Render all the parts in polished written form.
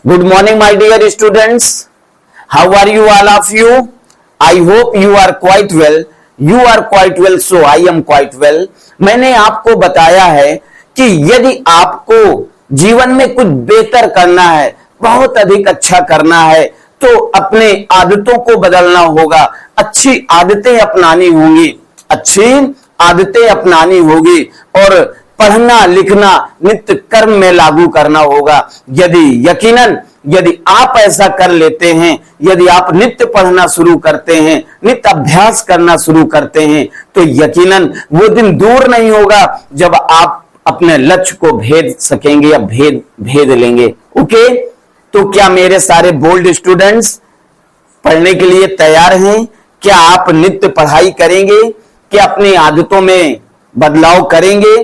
Good morning, my dear students. How are you, all of you? I hope you are quite well. You are quite well, so I am quite well. मैंने आपको बताया है कि यदि आपको जीवन में कुछ बेहतर करना है, बहुत अधिक अच्छा करना है, तो अपने आदतों को बदलना होगा, अच्छी आदतें अपनानी होंगी, अच्छी आदतें अपनानी होगी और पढ़ना लिखना नित्य कर्म में लागू करना होगा। यकीनन यदि आप ऐसा कर लेते हैं, यदि आप नित्य पढ़ना शुरू करते हैं, नित्य अभ्यास करना शुरू करते हैं, तो यकीनन वो दिन दूर नहीं होगा जब आप अपने लक्ष्य को भेद सकेंगे या भेद लेंगे। ओके, तो क्या मेरे सारे बोल्ड स्टूडेंट्स पढ़ने के लिए तैयार हैं? क्या आप नित्य पढ़ाई करेंगे? क्या अपनी आदतों में बदलाव करेंगे?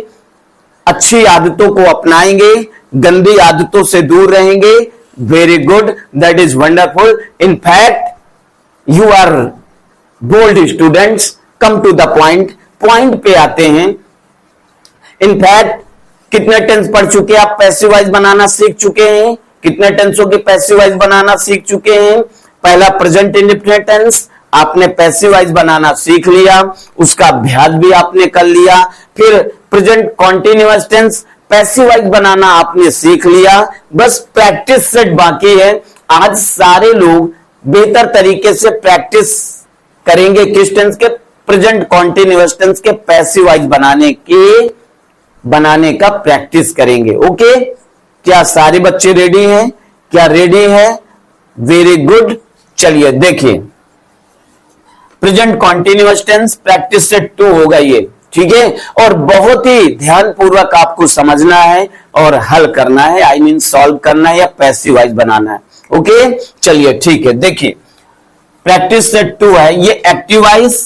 अच्छी आदतों को अपनाएंगे, गंदी आदतों से दूर रहेंगे? Very good, that is wonderful. In fact you are bold students. Come to the point, point पे आते हैं। इन फैक्ट कितने टेंस पढ़ चुके हैं आप? पैसिव वॉइस बनाना सीख चुके हैं? कितने टेंसों की पैसिव वॉइस बनाना सीख चुके हैं? पहला प्रेजेंट इंडेफिनिट टेंस आपने पैसिव वॉइस बनाना सीख लिया, उसका अभ्यास भी आपने कर लिया। फिर present continuous tense passive voice बनाना आपने सीख लिया, बस प्रैक्टिस सेट बाकी है। आज सारे लोग बेहतर तरीके से प्रैक्टिस करेंगे किस टेंस के? प्रेजेंट कॉन्टिन्यूअस टेंस के पैसिव वॉइस बनाने का प्रैक्टिस करेंगे। ओके, क्या सारे बच्चे रेडी हैं? क्या रेडी है? Very good. चलिए देखिए, present continuous tense practice set 2 होगा ये, ठीक है। और बहुत ही ध्यान पूर्वक आपको समझना है और हल करना है, आई मीन सॉल्व करना है या पैसिव वॉइस बनाना है। ओके, चलिए ठीक है। देखिए प्रैक्टिस सेट 2 है, ये एक्टिव वॉइस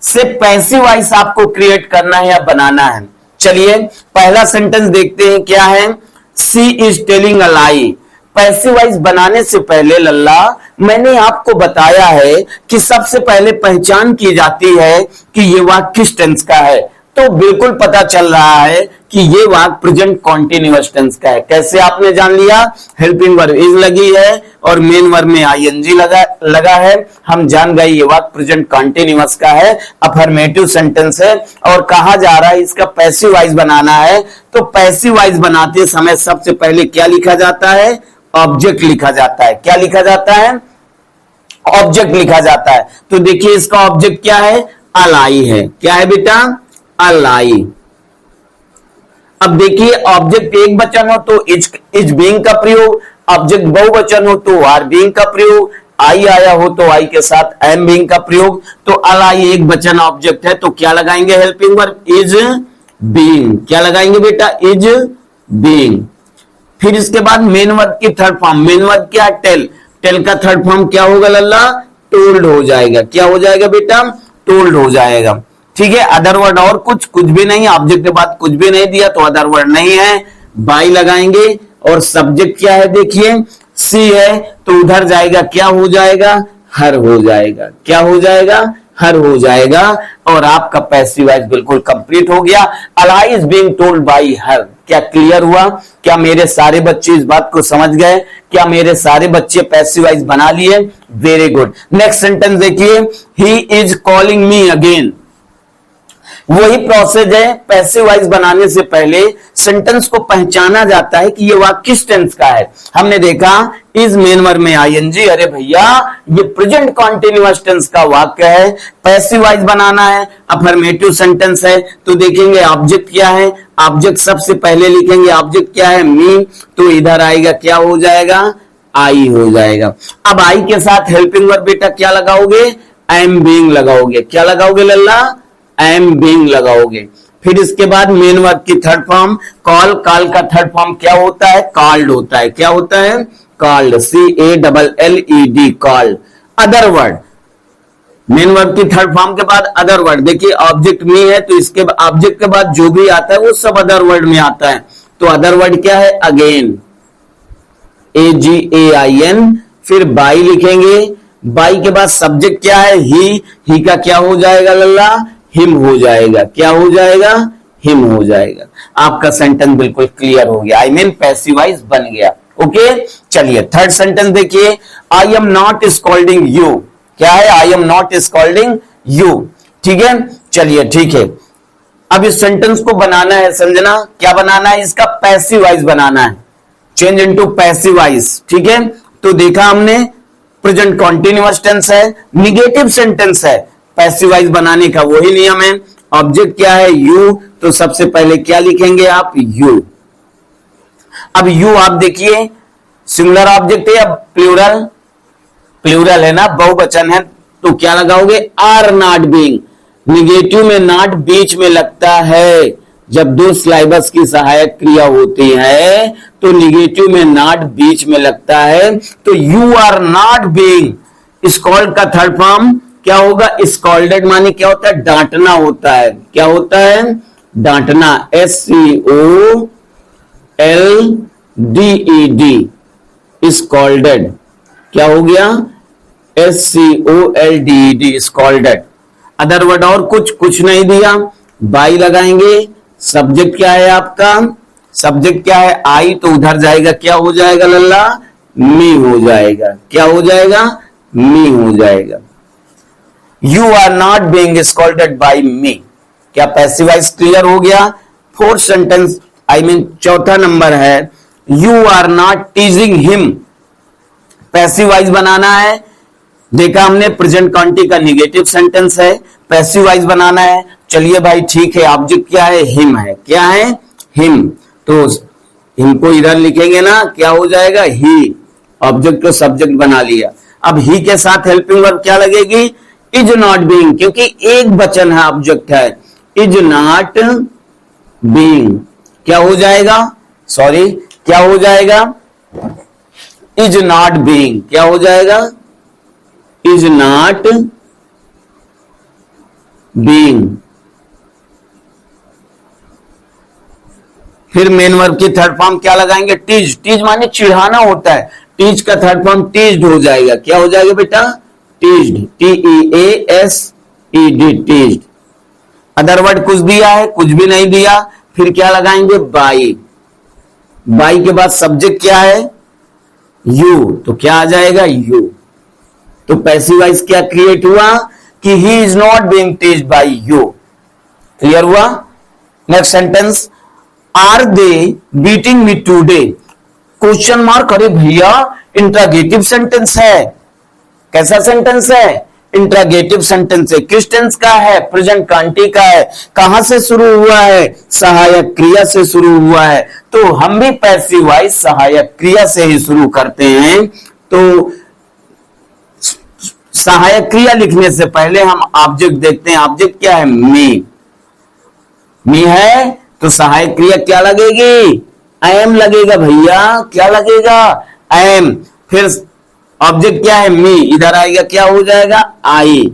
से पैसिव वॉइस आपको क्रिएट करना है या बनाना है। चलिए पहला सेंटेंस देखते हैं क्या है। She is telling a lie. Passive voice बनाने से पहले लल्ला मैंने आपको बताया है कि सबसे पहले पहचान की जाती है कि ये वाक्य किस टेंस का है। तो बिल्कुल पता चल रहा है कि ये वाक्य प्रेजेंट कॉन्टिन्यूअस टेंस का है। कैसे आपने जान लिया? हेल्पिंग वर्ब इज लगी है और मेन वर्ब में आईएनजी लगा है, हम जान गए ये वाक्य प्रेजेंट कॉन्टिन्यूअस का है, अफर्मेटिव सेंटेंस है। और कहा जा रहा है इसका पैसिव वॉइस बनाना है। तो पैसिव वॉइस बनाते समय सबसे पहले क्या लिखा जाता है? ऑब्जेक्ट लिखा जाता है। क्या लिखा जाता है? ऑब्जेक्ट लिखा जाता है। तो देखिए इसका ऑब्जेक्ट क्या है? अलाई है। क्या है बेटा? अलाई। अब देखिए ऑब्जेक्ट एक वचन हो तो इज बीइंग का प्रयोग, ऑब्जेक्ट बहुवचन हो तो आर बीइंग का प्रयोग, आई आया हो तो आई के साथ एम बीइंग का प्रयोग। तो अलाई एक वचन ऑब्जेक्ट है तो क्या लगाएंगे? Helping verb is being. क्या लगाएंगे बेटा? Is being. फिर इसके बाद मेन वर्ब की थर्ड फॉर्म, मेन वर्ब क्या? टेल। टेल का थर्ड फॉर्म क्या होगा लल्ला? टोल्ड हो जाएगा। क्या हो जाएगा बेटा? टोल्ड हो जाएगा। ठीक है, अदर वर्ड और कुछ भी नहीं, ऑब्जेक्ट के बाद कुछ भी नहीं दिया तो अदर वर्ड नहीं है, बाई लगाएंगे। और सब्जेक्ट क्या है? देखिए सी है तो उधर जाएगा, क्या हो जाएगा? हर हो जाएगा। क्या हो जाएगा? हर हो जाएगा। और आपका पैसिव वॉइस बिल्कुल कंप्लीट हो गया। Ally is being told by her. क्या क्लियर हुआ? क्या मेरे सारे बच्चे इस बात को समझ गए? क्या मेरे सारे बच्चे पैसिव वॉइस बना लिए? Very good. नेक्स्ट सेंटेंस देखिए, he is calling me again. वही प्रोसेस है, पैसिव वॉइस बनाने से पहले सेंटेंस को पहचाना जाता है कि ये वाक्य किस टेंस का है। हमने देखा इज मेन वर्ब में आईएनजी, अरे भैया ये प्रेजेंट कॉन्टिन्यूअस टेंस का वाक्य है, पैसिव वॉइस बनाना है, अफर्मेटिव सेंटेंस है। तो देखेंगे ऑब्जेक्ट क्या है? ऑब्जेक्ट सबसे पहले लिखेंगे ऑब्जेक्ट क्या है? मी। तो इधर आएगा, क्या हो जाएगा? आई हो जाएगा। अब आई के साथ हेल्पिंग वर्ब बेटा क्या लगाओगे? एम बीइंग लगाओगे। क्या लगाओगे लल्ला? एम बीइंग लगाओगे। फिर इसके बाद मेन वर्ब की थर्ड फॉर्म कॉल। कॉल का थर्ड फॉर्म क्या होता है? कॉल्ड होता है। क्या होता है? Called, CALLED, called. Other word, main verb की थर्ड फॉर्म के बाद अदर वर्ड। देखिए ऑब्जेक्ट मी है तो इसके ऑब्जेक्ट के बाद जो भी आता है वो सब अदर वर्ड में आता है। तो अदर वर्ड क्या है? Again, AGAIN। फिर बाई लिखेंगे, बाई के बाद सब्जेक्ट क्या है? ही का क्या हो जाएगा लल्ला? हिम हो जाएगा। क्या हो जाएगा? हिम हो जाएगा। आपका सेंटेंस बिल्कुल क्लियर हो गया, आई मीन पैसिव वॉइस बन गया। ओके, चलिए थर्ड सेंटेंस देखिए, I am not scolding you. क्या है? I am not scolding you. ठीक है, चलिए ठीक है। अब इस सेंटेंस को बनाना है, समझना क्या बनाना है, इसका पैसिव वॉइस बनाना है, चेंज इनटू पैसिव वॉइस। ठीक है, तो देखा हमने प्रेजेंट कॉन्टिन्यूअस टेंस है, निगेटिव सेंटेंस है, पैसिव वॉइस बनाने का वही नियम है। ऑब्जेक्ट क्या है? यू, तो सबसे पहले क्या लिखेंगे आप? यू। अब यू आप देखिए सिंगुलर ऑब्जेक्ट है या प्लूरल? प्लूरल है ना, बहुवचन है, तो क्या लगाओगे? Are not being. निगेटिव में नॉट बीच में लगता है, जब दो सिलाइबस की सहायक क्रिया होती है तो निगेटिव में नॉट बीच में लगता है, तो you are not being. Scold का थर्ड फॉर्म क्या होगा? स्कॉल्डेड माने क्या होता है? डांटना होता है। क्या होता है? डांटना, SCOLDED, स्कॉल्डेड। क्या हो गया? SCOLDED, scolded. अदर वर्ड और कुछ नहीं दिया, बाई लगाएंगे। सब्जेक्ट क्या है आपका? सब्जेक्ट क्या है? आई, तो उधर जाएगा, क्या हो जाएगा लल्ला? मी हो जाएगा। क्या हो जाएगा? मी हो जाएगा। You are not being scolded by me. क्या पैसिव वॉइस क्लियर हो गया? फोर्थ सेंटेंस चौथा नंबर है, you are not teasing him. Passive voice बनाना है, देखा हमने प्रेजेंट कॉन्टी का निगेटिव सेंटेंस है, पैसिव वॉइस बनाना है। चलिए भाई ठीक है, ऑब्जेक्ट क्या है? हिम है। क्या है? हिम, तो हिम को इधर लिखेंगे ना, क्या हो जाएगा? ही। ऑब्जेक्ट को सब्जेक्ट बना लिया। अब ही के साथ हेल्पिंग वर्ब क्या लगेगी? इज नॉट बीइंग, क्योंकि एक वचन है, ऑब्जेक्ट है। इज नॉट बीइंग क्या हो जाएगा? सॉरी, क्या हो जाएगा? इज नॉट बीइंग क्या हो जाएगा? Is not being. फिर मेन वर्ब की थर्ड फॉर्म क्या लगाएंगे? टीज। टीज माने चिढ़ाना होता है, टीज का थर्ड फॉर्म टीज्ड हो जाएगा। क्या हो जाएगा बेटा? Teased, TEASED, teased. Other word कुछ दिया है? कुछ भी नहीं दिया। फिर क्या लगाएंगे? बाई। बाई के बाद सब्जेक्ट क्या है? यू, तो क्या आ जाएगा? यू। तो पैसिव वॉइस क्या क्रिएट हुआ कि he is not being teased by you. Clear हुआ? Next sentence, are they beating me today? Question mark. अरे भैया इंट्रागेटिव सेंटेंस है। कैसा सेंटेंस है? इंट्रागेटिव सेंटेंस है। किस टेंस का है? प्रेजेंट कॉन्टी का है। कहां से शुरू हुआ है? सहायक क्रिया से शुरू हुआ है। तो हम भी पैसिव वॉइस सहायक क्रिया से ही शुरू करते हैं। तो सहायक क्रिया लिखने से पहले हम ऑब्जेक्ट देखते हैं। ऑब्जेक्ट क्या है? मी। मी है तो सहायक क्रिया क्या लगेगी? एम लगेगा भैया। क्या लगेगा? एम। फिर ऑब्जेक्ट क्या है? मी, इधर आएगा, क्या हो जाएगा? आई।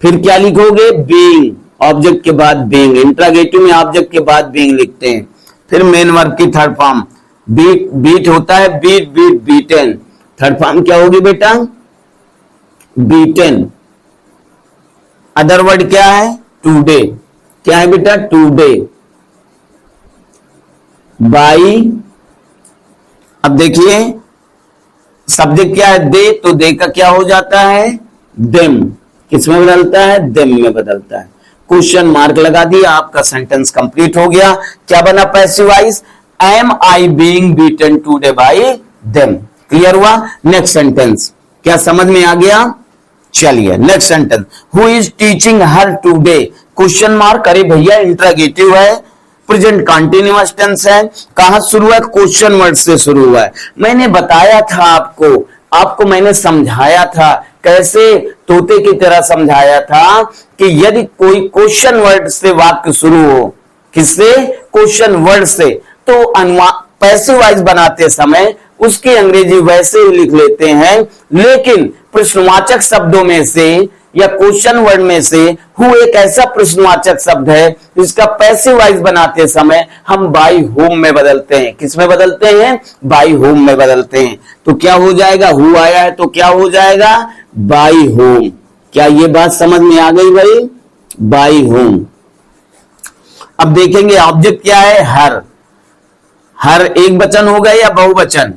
फिर क्या लिखोगे? बीइंग। ऑब्जेक्ट के बाद बीइंग। इंट्रागेटिव में ऑब्जेक्ट के बाद बीइंग लिखते हैं। फिर मेन वर्ब की थर्ड फॉर्म बीट। बीट होता है beat, beat, beaten. Third form क्या होगी बेटा? बीटन। अदर वर्ड क्या है? टूडे। क्या है बेटा? टूडे। बाई। अब देखिए सब्जेक्ट क्या है? दे, तो दे का क्या हो जाता है? देम। किसमें बदलता है? देम में बदलता है। क्वेश्चन मार्क लगा दिया, आपका सेंटेंस कंप्लीट हो गया। क्या बना passive voice? Am I being beaten today by them. Clear हुआ? नेक्स्ट सेंटेंस क्या समझ में आ गया? चलिए next sentence, who is teaching her today? Question mark. अरे भैया इंट्रागेटिव है, प्रेजेंट कंटिन्यूअस टेंस है। कहां शुरू है? क्वेश्चन वर्ड से शुरू हुआ है। मैंने बताया था आपको मैंने समझाया था, कैसे? तोते की तरह समझाया था कि यदि कोई क्वेश्चन वर्ड से वाक्य शुरू हो, किससे? क्वेश्चन वर्ड से, तो पैसिव वॉइस बनाते समय उसकी अंग्रेजी वैसे ही लिख लेते हैं, लेकिन प्रश्नवाचक शब्दों में से या क्वेश्चन वर्ड में से हु एक ऐसा प्रश्नवाचक शब्द है जिसका पैसिव वॉइस बनाते समय हम बाई होम में बदलते हैं। किस में बदलते हैं? बाई होम में बदलते हैं। तो क्या हो जाएगा? हु आया है तो क्या हो जाएगा? By home. क्या ये बात समझ में आ गई भाई? By home. अब देखेंगे ऑब्जेक्ट क्या है? हर। हर एक वचन होगा या बहुवचन?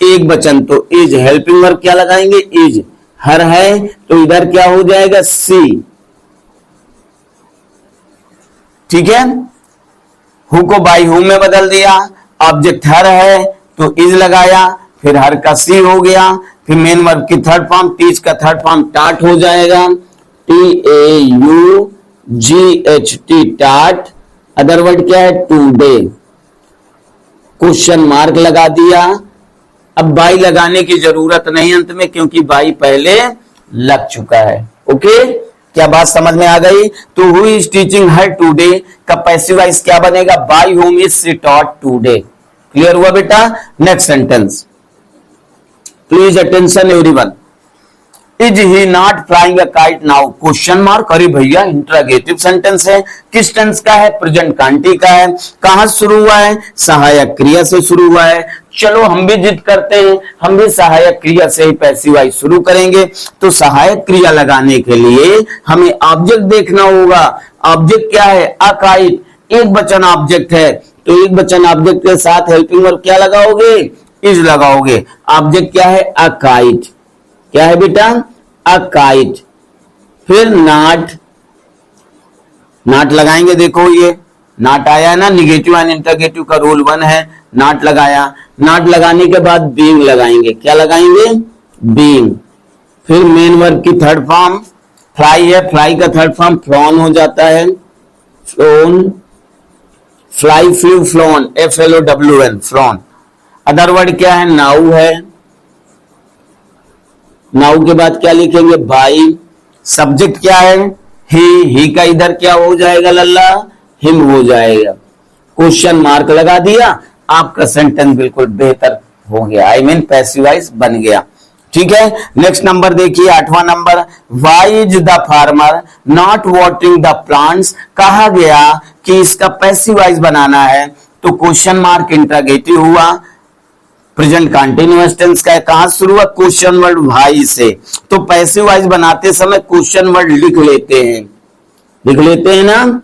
एक वचन तो इज, हेल्पिंग वर्ब क्या लगाएंगे, इज, हर है तो इधर क्या हो जाएगा, सी, ठीक है। हु को बाई हु में बदल दिया, ऑब्जेक्ट हर है तो इज लगाया, फिर हर का सी हो गया, फिर मेन वर्ब की थर्ड फॉर्म, टीच का थर्ड फॉर्म टाट हो जाएगा, TAUGHT टाट, अदर वर्ड क्या है, टूडे, क्वेश्चन मार्क लगा दिया। अब बाई लगाने की जरूरत नहीं अंत में, क्योंकि बाई पहले लग चुका है। ओके, क्या बात समझ में आ गई। तो who is teaching her today का पैसिव वॉइस क्या बनेगा, by whom is she taught today. Clear हुआ बेटा। Next sentence, please attention everyone. Is he not flying a kite now, question mark. अरे भैया इंट्रोगेटिव सेंटेंस है, किस टेंस का है, प्रेजेंट कांटी का है, कहां शुरू हुआ है, सहायक क्रिया से शुरू हुआ है। चलो हम भी जिद करते हैं, हम भी सहायक क्रिया से ही पैसिव वॉइस शुरू करेंगे। तो सहायक क्रिया लगाने के लिए हमें ऑब्जेक्ट देखना होगा। ऑब्जेक्ट क्या है, अ काइट, एक वचन ऑब्जेक्ट है, तो एक वचन ऑब्जेक्ट के साथ हेल्पिंग वर्ब क्या लगाओगे, इज लगाओगे। ऑब्जेक्ट क्या है, अ काइट, क्या है बेटा, अ काइट। फिर नॉट, नॉट लगाएंगे, देखो ये नॉट आया है ना, निगेटिव एंड इंटरगेटिव का रूल 1 है, नॉट लगाया। नॉट लगाने के बाद बीइंग लगाएंगे, क्या लगाएंगे, बीइंग। फिर मेन वर्ब की थर्ड फॉर्म फ्लाई है, फ्लाई का थर्ड फॉर्म फ्लॉन हो जाता है, phloem, fly, flu, phloem, FLOWN, flown. Other word क्या है, नाउ है, नाउ के बाद क्या लिखेंगे, बाई। सब्जेक्ट क्या है, ही का इधर क्या हो जाएगा लल्ला, हिम हो जाएगा। क्वेश्चन मार्क लगा दिया, आपका सेंटेंस बिल्कुल बेहतर हो गया, आई मीन पैसिव वॉइस बन गया। ठीक है, नेक्स्ट नंबर देखिए, 8वां number, why is the farmer not watering the plants. कहा गया कि इसका पैसिव वॉइस बनाना है, तो क्वेश्चन मार्क इंट्रोगेटिव हुआ, प्रेजेंट कंटीन्यूअस टेंस का है, कहां शुरू हुआ, क्वेश्चन वर्ड वाई से। तो पैसिव वॉइस बनाते समय क्वेश्चन वर्ड लिख लेते हैं, लिख लेते हैं ना।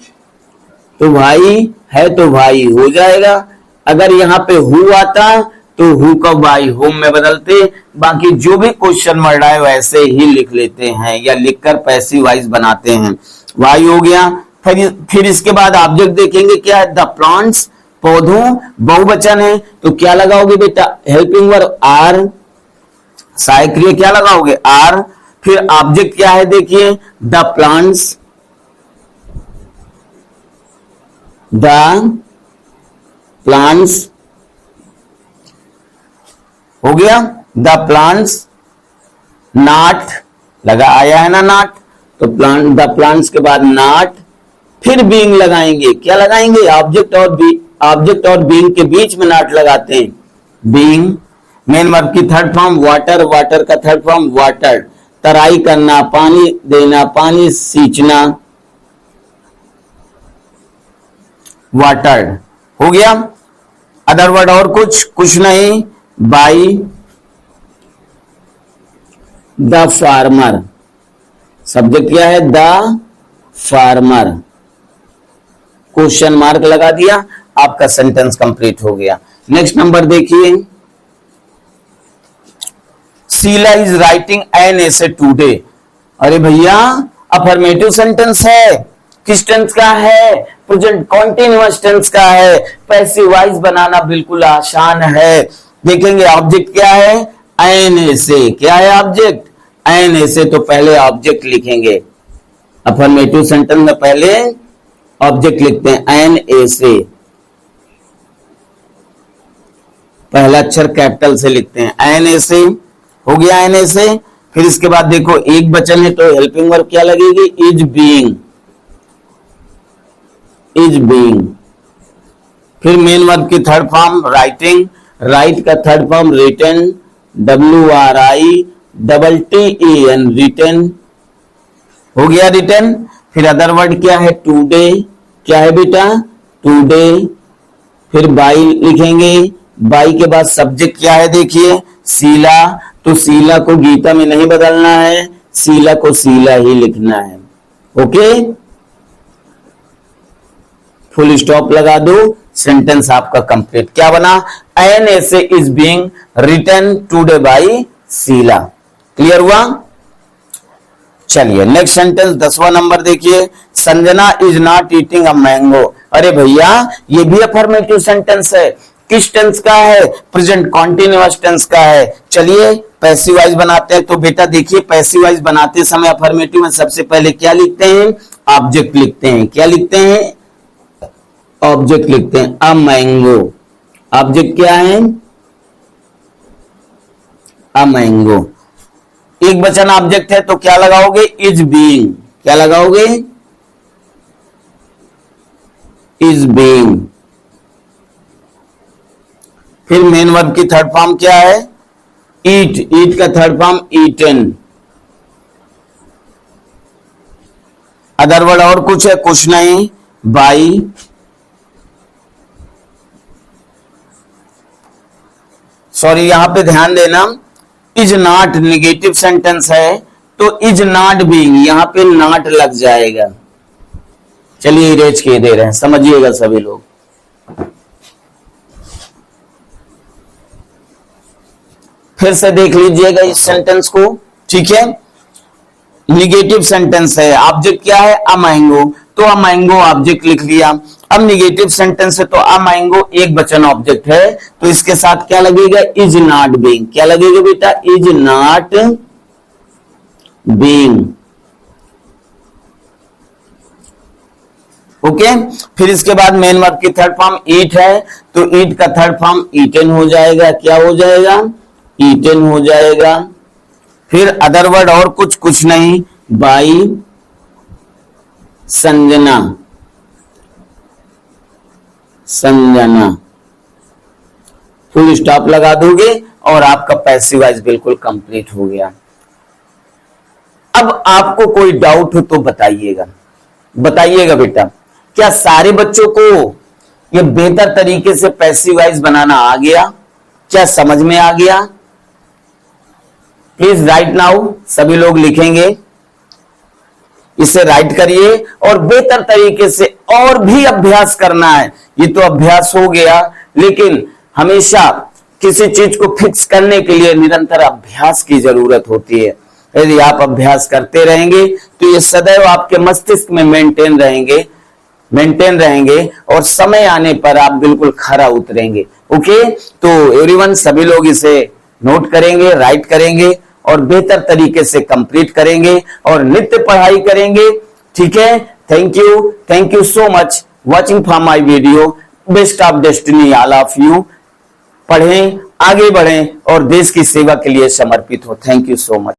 तो भाई है तो भाई हो जाएगा। अगर यहाँ पे हु आता तो हु का बाई होम में बदलते, बाकी जो भी क्वेश्चन वर्ड आए वैसे ही लिख लेते हैं या लिखकर पैसिव वॉइस बनाते हैं। वाई हो गया। फिर इसके बाद ऑब्जेक्ट देखेंगे, क्या है, द प्लांट्स, पौधों, बहुवचन है तो क्या लगाओगे बेटा, हेल्पिंग वर्ब आर, सहायक क्रिया क्या लगाओगे, आर। फिर ऑब्जेक्ट क्या है, देखिए द प्लांट्स, द प्लांट्स हो गया, द प्लांट्स। नॉट लगा, आया है ना नॉट, तो प्लांट, द प्लांट्स के बाद नॉट। फिर बीइंग लगाएंगे, क्या लगाएंगे, ऑब्जेक्ट और बीइंग के बीच में नॉट लगाते हैं, बीइंग। मेन वर्ब की थर्ड फॉर्म वाटर, वाटर का थर्ड फॉर्म वाटर, तराई करना, पानी देना, पानी सींचना, वाटर हो गया। अदर वर्ड और कुछ नहीं, बाई द फार्मर, सब्जेक्ट क्या है, द फार्मर, क्वेश्चन मार्क लगा दिया, आपका सेंटेंस कंप्लीट हो गया। नेक्स्ट नंबर देखिए, Sheela is writing an essay today. अरे भैया अफर्मेटिव सेंटेंस है, किस टेंस का है, प्रेजेंट कॉन्टिन्यूअस टेंस का है, पैसिव वॉइस बनाना बिल्कुल आसान है। देखेंगे ऑब्जेक्ट क्या है, एन एसे, क्या है ऑब्जेक्ट, एन एसे, तो पहले ऑब्जेक्ट लिखेंगे। अफर्मेटिव सेंटेंस में पहले ऑब्जेक्ट लिखते हैं, एन ए से, पहला अक्षर कैपिटल से लिखते हैं, एन ए से हो गया, एन ए से। फिर इसके बाद देखो एक वचन है तो हेल्पिंग वर्ब क्या लगेगी, इज बीइंग, इज बीइंग। फिर मेन वर्ब की थर्ड फॉर्म राइटिंग, राइट का third form written, WRITTEN, written हो गया, रिटन। फिर अदर वर्ड क्या है, टूडे, क्या है बेटा, टूडे। फिर बाई लिखेंगे, बाई के बाद सब्जेक्ट क्या है, देखिए शीला, तो शीला को गीता में नहीं बदलना है, शीला को शीला ही लिखना है। ओके, फुल स्टॉप लगा दो, सेंटेंस आपका कंप्लीट क्या बना, an essay is being written today by Sheela. Clear हुआ? चलिए नेक्स्ट सेंटेंस 10वां नंबर देखिए, Sanjana is not eating a mango. अरे भैया ये भी अफर्मेटिव सेंटेंस है, किस टेंस का है, प्रेजेंट कॉन्टिन्यूअस टेंस का है। चलिए पैसिव वॉइस बनाते हैं। तो बेटा देखिए पैसिव वॉइस बनाते समय अफर्मेटिव में सबसे पहले क्या लिखते हैं, ऑब्जेक्ट लिखते हैं। क्या लिखते हैं, ऑब्जेक्ट लिखते हैं। अ मैंगो, ऑब्जेक्ट क्या है, अ मैंगो। एक वचन ऑब्जेक्ट है तो क्या लगाओगे, इज बीइंग। क्या लगाओगे, इज बीइंग। फिर मेन वर्ब की थर्ड फॉर्म क्या है, ईट। ईट का third form eaten. Other word और कुछ है, कुछ नहीं, बाई। सॉरी यहां पे ध्यान देना, इज नॉट निगेटिव सेंटेंस है तो इज नॉट बीइंग, यहां पे नॉट लग जाएगा। चलिए इरेज के दे रहे हैं, समझिएगा सभी लोग। फिर से देख लीजिएगा इस सेंटेंस को, ठीक है। निगेटिव सेंटेंस है, ऑब्जेक्ट क्या है, अ मैंगो, तो अ मैंगो ऑब्जेक्ट लिख लिया। अब निगेटिव सेंटेंस है तो अ मैंगो एक वचन ऑब्जेक्ट है, तो इसके साथ क्या लगेगा, इज नॉट बीइंग। क्या लगेगा बेटा, इज नॉट बीइंग। ओके। फिर इसके बाद मेन वर्ब की थर्ड फॉर्म ईट है, तो ईट का थर्ड फॉर्म ईटन हो जाएगा। क्या हो जाएगा, ईटन हो जाएगा। फिर अदर वर्ड और कुछ नहीं, by Sanjana. Sanjana full stop लगा दोगे और आपका पैसिव वॉइस बिल्कुल कंप्लीट हो गया। अब आपको कोई डाउट हो तो बताइएगा, बताइएगा बेटा, क्या सारे बच्चों को ये बेहतर तरीके से पैसिव वॉइस बनाना आ गया, क्या समझ में आ गया? प्लीज राइट नाउ, सभी लोग लिखेंगे, इसे राइट करिए और बेहतर तरीके से और भी अभ्यास करना है। ये तो अभ्यास हो गया, लेकिन हमेशा किसी चीज को फिक्स करने के लिए निरंतर अभ्यास की जरूरत होती है। यदि आप अभ्यास करते रहेंगे तो ये सदैव आपके मस्तिष्क में मेंटेन रहेंगे और समय आने पर आप बिल्कुल खरा उतरेंगे। ओके, तो एवरीवन सभी लोग इसे नोट करेंगे, राइट करेंगे और बेहतर तरीके से कंप्लीट करेंगे और नित्य पढ़ाई करेंगे। ठीक है, thank you so much watching for my video. Best of destiny all of you. पढ़ें, आगे बढ़ें और देश की सेवा के लिए समर्पित हो। Thank you so much.